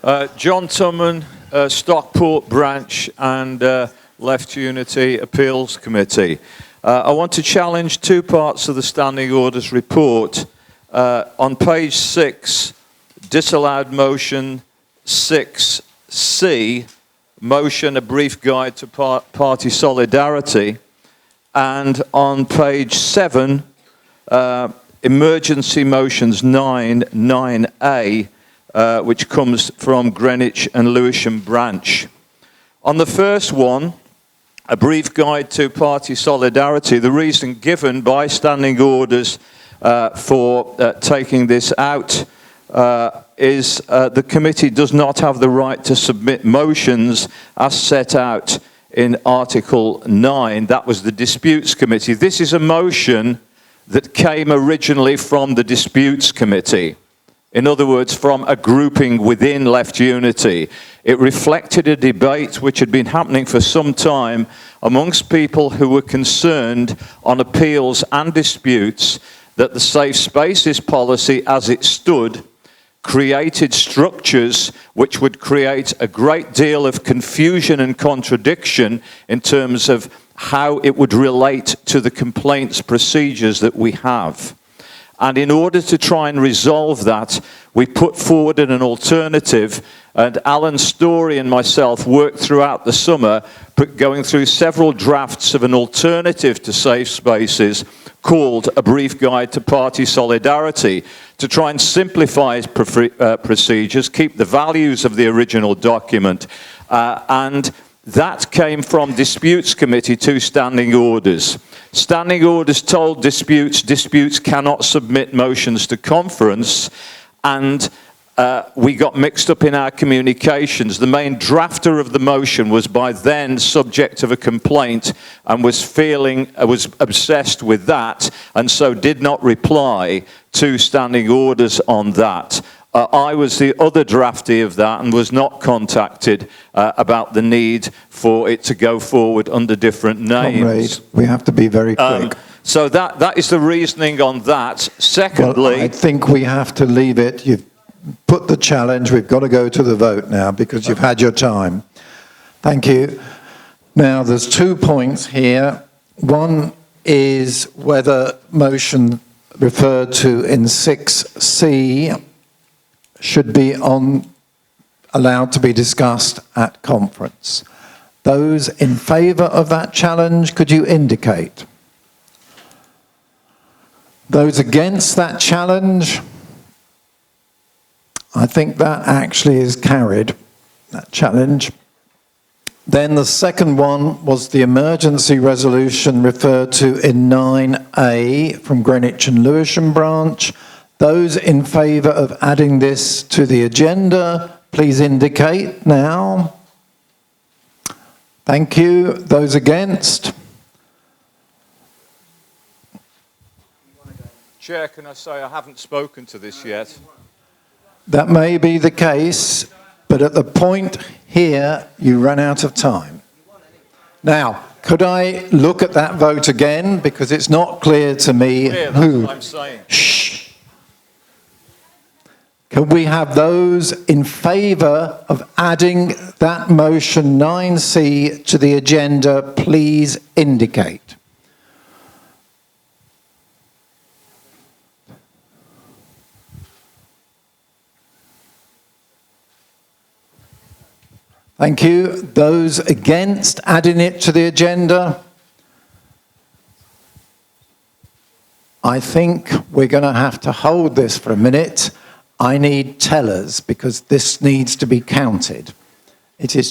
John Tumman, Stockport Branch and Left Unity Appeals Committee. I want to challenge two parts of the Standing Orders report. On page 6, disallowed motion 6C, motion a brief guide to party solidarity. And on page 7, emergency motions 9A, which comes from Greenwich and Lewisham Branch. On the first one, a brief guide to party solidarity, the reason given by Standing Orders for taking this out is the committee does not have the right to submit motions as set out in Article 9. That was the Disputes Committee. This is a motion that came originally from the Disputes Committee. In other words, from a grouping within Left Unity. It reflected a debate which had been happening for some time amongst people who were concerned on appeals and disputes that the safe spaces policy as it stood created structures which would create a great deal of confusion and contradiction in terms of how it would relate to the complaints procedures that we have. And in order to try and resolve that, we put forward an alternative, and Alan Story and myself worked throughout the summer going through several drafts of an alternative to safe spaces called A Brief Guide to Party Solidarity, to try and simplify procedures, keep the values of the original document, and that came from Disputes Committee to Standing Orders. Standing Orders told disputes cannot submit motions to conference, and we got mixed up in our communications. The main drafter of the motion was by then subject of a complaint and was obsessed with that, and so did not reply to Standing Orders on that. I was the other draftee of that and was not contacted about the need for it to go forward under different names. Comrade, we have to be very quick. So that is the reasoning on that. Secondly, well, I think we have to leave it. You've put the challenge. We've got to go to the vote now because you've had your time. Thank you. Now, there's 2 points here. One is whether motion referred to in 6C should be allowed to be discussed at conference. Those in favour of that challenge, could you indicate? Those against that challenge? I think that actually is carried, that challenge. Then the second one was the emergency resolution referred to in 9A from Greenwich and Lewisham Branch. Those in favour of adding this to the agenda, please indicate now. Thank you. Those against? Chair, can I say I haven't spoken to this yet? That may be the case, but at the point here, you run out of time. Now, could I look at that vote again? Because it's not clear to me who. That's what I'm saying. Shh. Can we have those in favour of adding that motion 9C to the agenda, please indicate. Thank you. Those against adding it to the agenda? I think we're going to have to hold this for a minute. I need tellers because this needs to be counted. It is